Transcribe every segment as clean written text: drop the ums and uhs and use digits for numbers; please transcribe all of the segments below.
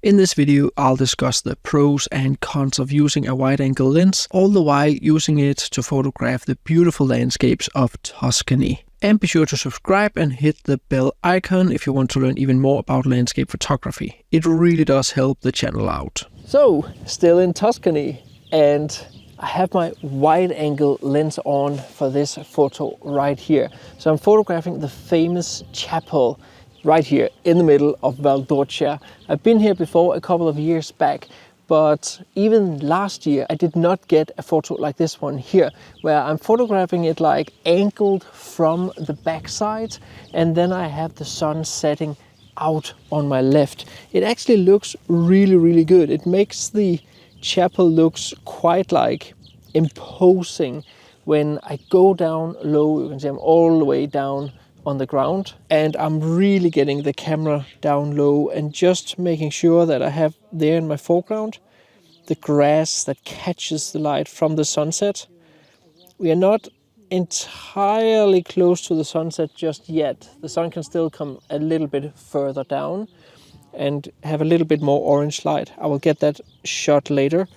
In this video, I'll discuss the pros and cons of using a wide-angle lens, all the while using it to photograph the beautiful landscapes of Tuscany. And be sure to subscribe and hit the bell icon if you want to learn even more about landscape photography. It really does help the channel out. So, still in Tuscany, and I have my wide-angle lens on for this photo right here. So I'm photographing the famous chapel right here in the middle of Valdorcia. I've been here before a couple of years back, but even last year I did not get a photo like this one here, where I'm photographing it like angled from the backside, and then I have the sun setting out on my left. It actually looks really good. It makes the chapel looks quite like imposing. When I go down low, you can see I'm all the way down on the ground, and I'm really getting the camera down low and just making sure that I have there in my foreground the grass that catches the light from the sunset. We are not entirely close to the sunset just yet. The sun can still come a little bit further down and have a little bit more orange light. I will get that shot later,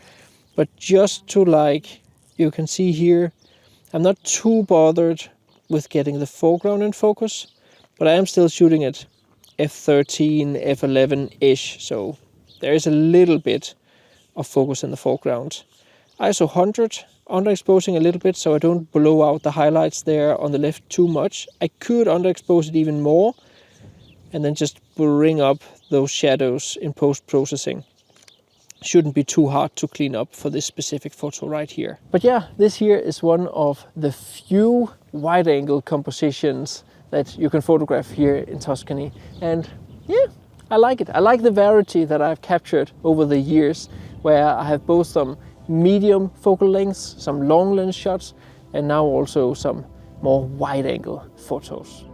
but just to, like you can see here, I'm not too bothered with getting the foreground in focus, but I am still shooting at f13, f11-ish, so there is a little bit of focus in the foreground. ISO 100, underexposing a little bit so I don't blow out the highlights there on the left too much. I could underexpose it even more and then just bring up those shadows in post-processing. Shouldn't be too hard to clean up for this specific photo right here. But yeah, this here is one of the few wide-angle compositions that you can photograph here in Tuscany. And yeah, I like it. I like the variety that I've captured over the years, where I have both some medium focal lengths, some long lens shots, and now also some more wide-angle photos.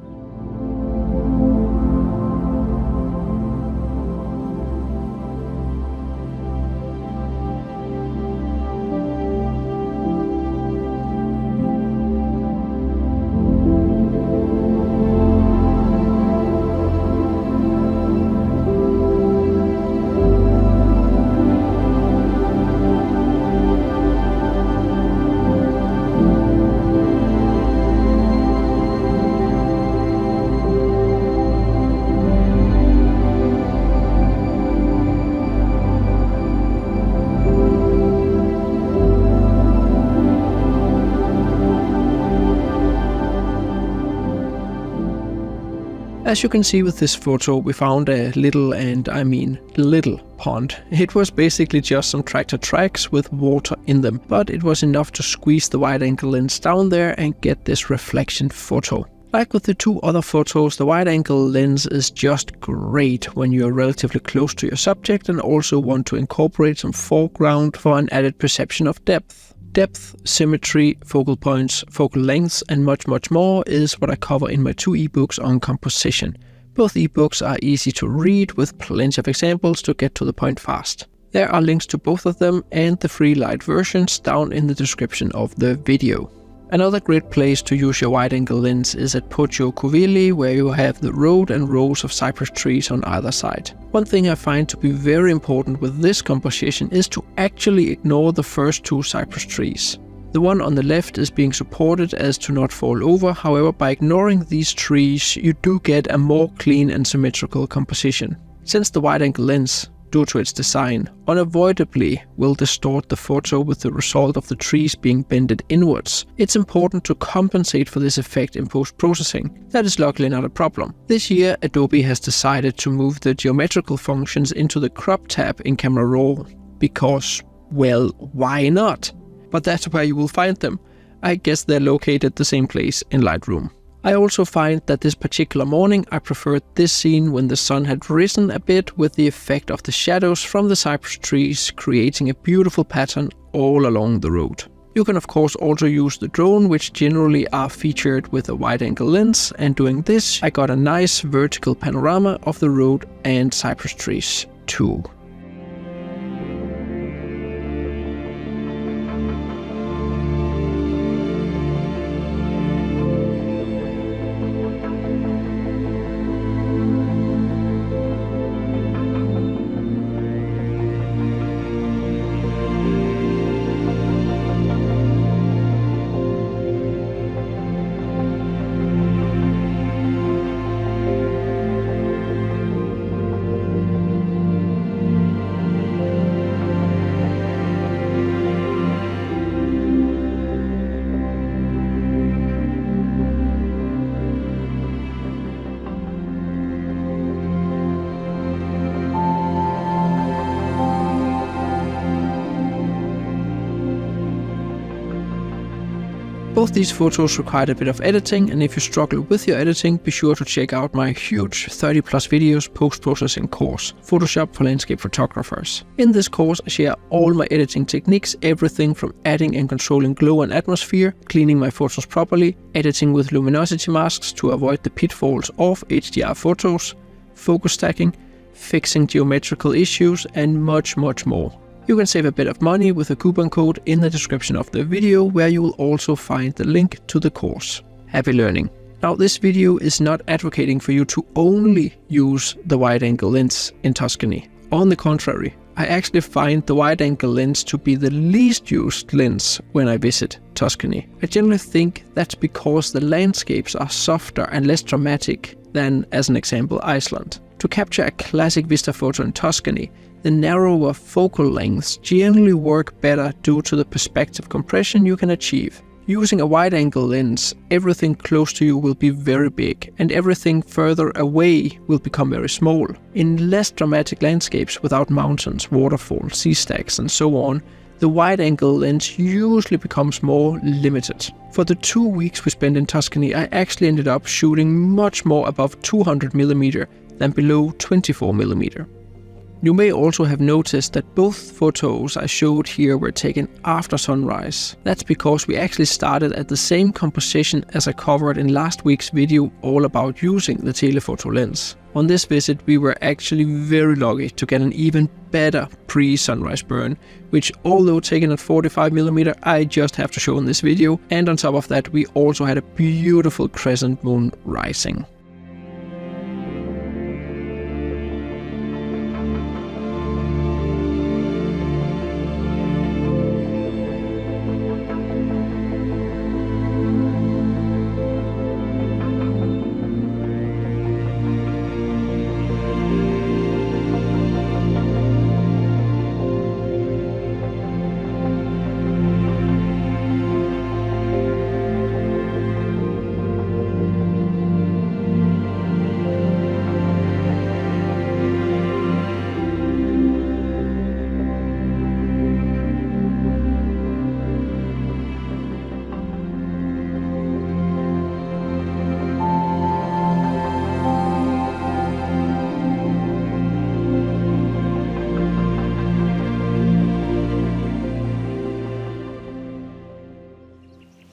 As you can see with this photo, we found a little, and I mean little, pond. It was basically just some tractor tracks with water in them, but it was enough to squeeze the wide-angle lens down there and get this reflection photo. Like with the two other photos, the wide-angle lens is just great when you're relatively close to your subject and also want to incorporate some foreground for an added perception of depth. Depth, symmetry, focal points, focal lengths, and much more is what I cover in my two ebooks on composition. Both ebooks are easy to read with plenty of examples to get to the point fast. There are links to both of them and the free light versions down in the description of the video. Another great place to use your wide-angle lens is at Poggio, where you have the road and rows of cypress trees on either side. One thing I find to be very important with this composition is to actually ignore the first two cypress trees. The one on the left is being supported as to not fall over, however by ignoring these trees you do get a more clean and symmetrical composition. Since the wide-angle lens, due to its design, unavoidably will distort the photo with the result of the trees being bended inwards, it's important to compensate for this effect in post-processing. That is luckily not a problem. This year Adobe has decided to move the geometrical functions into the crop tab in Camera Raw, because, well, why not? But that's where you will find them. I guess they're located the same place in Lightroom. I also find that this particular morning I preferred this scene when the sun had risen a bit, with the effect of the shadows from the cypress trees creating a beautiful pattern all along the road. You can of course also use the drone, which generally are featured with a wide-angle lens, and doing this I got a nice vertical panorama of the road and cypress trees too. Both these photos required a bit of editing, and if you struggle with your editing, be sure to check out my huge 30+ videos post-processing course, Photoshop for Landscape Photographers. In this course I share all my editing techniques, everything from adding and controlling glow and atmosphere, cleaning my photos properly, editing with luminosity masks to avoid the pitfalls of HDR photos, focus stacking, fixing geometrical issues, and much more. You can save a bit of money with a coupon code in the description of the video, where you will also find the link to the course. Happy learning! Now, this video is not advocating for you to only use the wide-angle lens in Tuscany. On the contrary, I actually find the wide-angle lens to be the least used lens when I visit Tuscany. I generally think that's because the landscapes are softer and less dramatic than, as an example, Iceland. To capture a classic vista photo in Tuscany, the narrower focal lengths generally work better due to the perspective compression you can achieve. Using a wide-angle lens, everything close to you will be very big, and everything further away will become very small. In less dramatic landscapes without mountains, waterfalls, sea stacks and so on, the wide-angle lens usually becomes more limited. For the 2 weeks we spent in Tuscany, I actually ended up shooting much more above 200mm than below 24mm. You may also have noticed that both photos I showed here were taken after sunrise. That's because we actually started at the same composition as I covered in last week's video all about using the telephoto lens. On this visit we were actually very lucky to get an even better pre-sunrise burn, which, although taken at 45mm, I just have to show in this video, and on top of that we also had a beautiful crescent moon rising.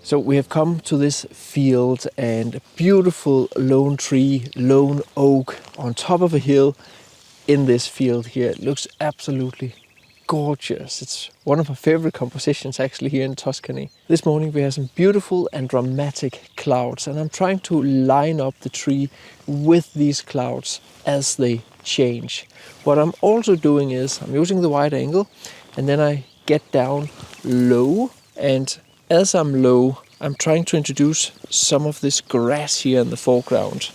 So we have come to this field, and a beautiful lone tree, lone oak on top of a hill in this field here. It looks absolutely gorgeous. It's one of my favorite compositions actually here in Tuscany. This morning we have some beautiful and dramatic clouds, and I'm trying to line up the tree with these clouds as they change. What I'm also doing is I'm using the wide angle, and then I get down low, and as I'm low, I'm trying to introduce some of this grass here in the foreground.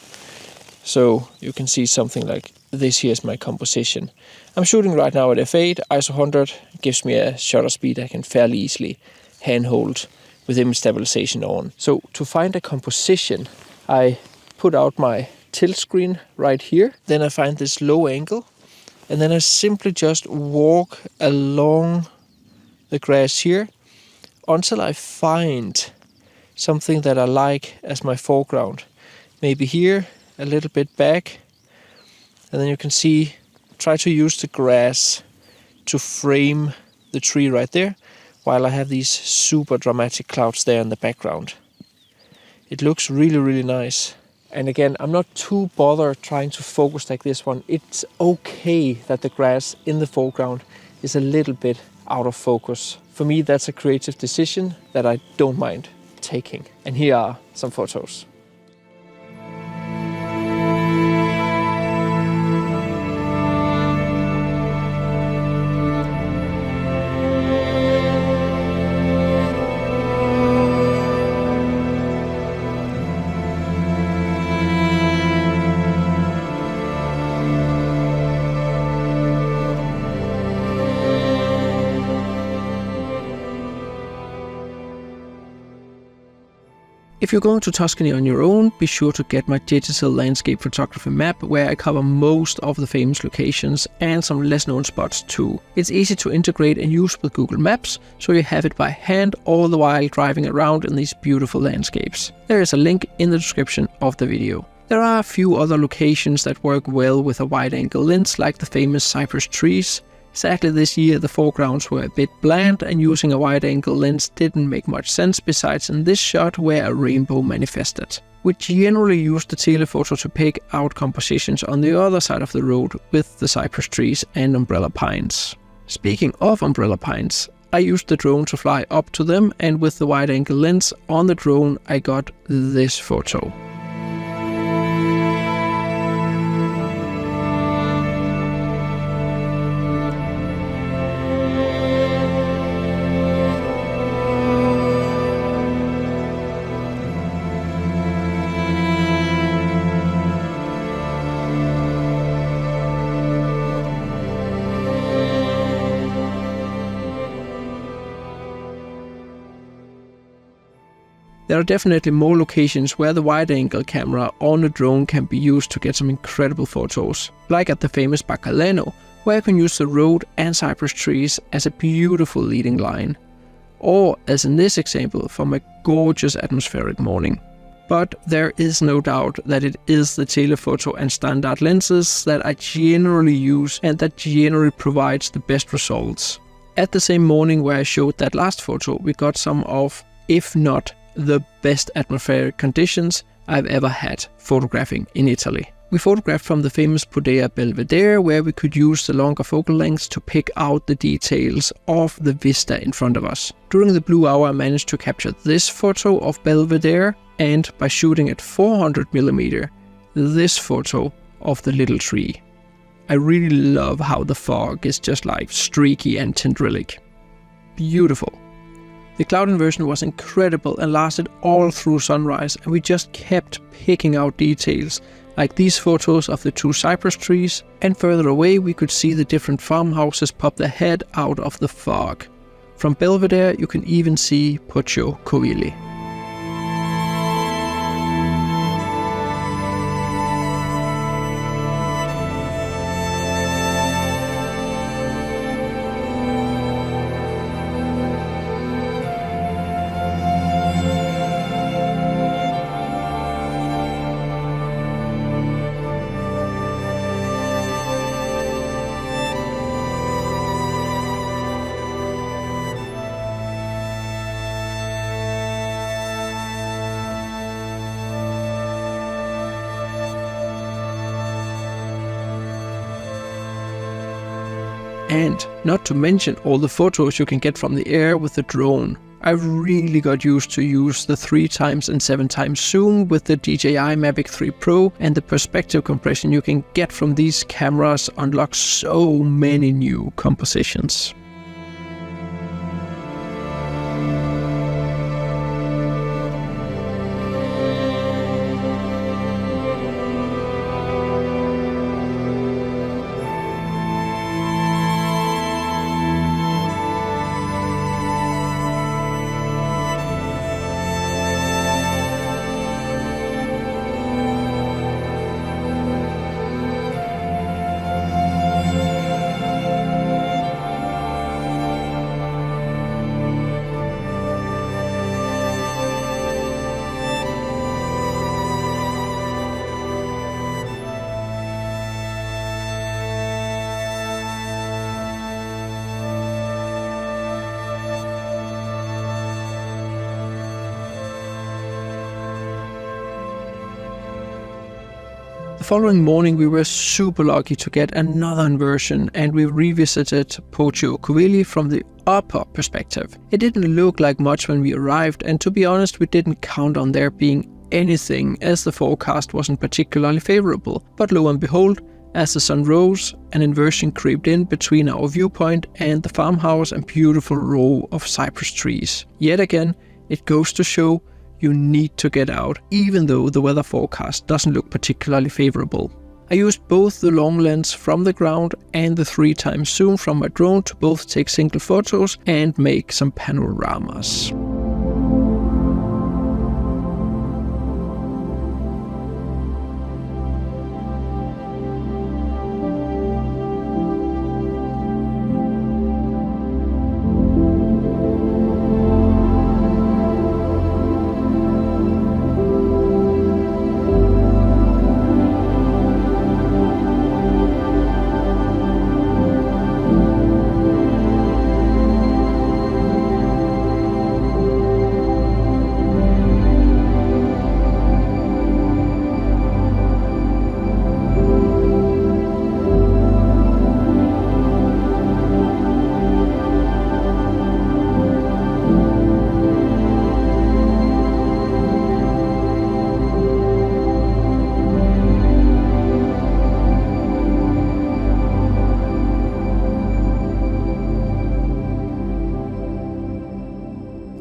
So you can see something like this. Here is my composition. I'm shooting right now at f8, ISO 100. It gives me a shutter speed I can fairly easily handhold with image stabilization on. So to find a composition, I put out my tilt screen right here. Then I find this low angle, and then I simply just walk along the grass here until I find something that I like as my foreground. Maybe here, a little bit back, and then you can see, try to use the grass to frame the tree right there, while I have these super dramatic clouds there in the background. It looks really nice. And again, I'm not too bothered trying to focus like this one. It's okay that the grass in the foreground is a little bit out of focus. For me, that's a creative decision that I don't mind taking. And here are some photos. If you're going to Tuscany on your own, be sure to get my digital landscape photography map where I cover most of the famous locations and some less known spots too. It's easy to integrate and use with Google Maps, so you have it by hand all the while driving around in these beautiful landscapes. There is a link in the description of the video. There are a few other locations that work well with a wide-angle lens, like the famous cypress trees. Sadly this year the foregrounds were a bit bland and using a wide-angle lens didn't make much sense, besides in this shot where a rainbow manifested. We generally use the telephoto to pick out compositions on the other side of the road with the cypress trees and umbrella pines. Speaking of umbrella pines, I used the drone to fly up to them, and with the wide-angle lens on the drone I got this photo. There are definitely more locations where the wide-angle camera on a drone can be used to get some incredible photos, like at the famous Bacaleno, where you can use the road and cypress trees as a beautiful leading line, or as in this example from a gorgeous atmospheric morning. But there is no doubt that it is the telephoto and standard lenses that I generally use and that generally provides the best results. At the same morning where I showed that last photo, we got some of, if not the best atmospheric conditions I've ever had photographing in Italy. We photographed from the famous Poggio Belvedere, where we could use the longer focal lengths to pick out the details of the vista in front of us. During the blue hour I managed to capture this photo of Belvedere, and by shooting at 400mm, this photo of the little tree. I really love how the fog is just like streaky and tendrilic. Beautiful. The cloud inversion was incredible and lasted all through sunrise, and we just kept picking out details, like these photos of the two cypress trees, and further away we could see the different farmhouses pop their head out of the fog. From Belvedere you can even see Poggio Covilli. And not to mention all the photos you can get from the air with the drone. I really got used to use the 3x and 7x zoom with the DJI Mavic 3 Pro, and the perspective compression you can get from these cameras unlocks so many new compositions. The following morning we were super lucky to get another inversion, and we revisited Poggio Covilli from the upper perspective. It didn't look like much when we arrived, and to be honest we didn't count on there being anything as the forecast wasn't particularly favorable. But lo and behold, as the sun rose, an inversion crept in between our viewpoint and the farmhouse and beautiful row of cypress trees. Yet again, it goes to show you need to get out, even though the weather forecast doesn't look particularly favorable. I used both the long lens from the ground and the 3x zoom from my drone to both take single photos and make some panoramas.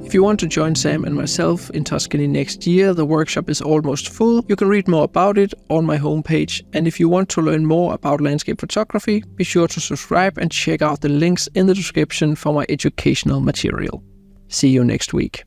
If you want to join Sam and myself in Tuscany next year, the workshop is almost full. You can read more about it on my homepage. And if you want to learn more about landscape photography, be sure to subscribe and check out the links in the description for my educational material. See you next week.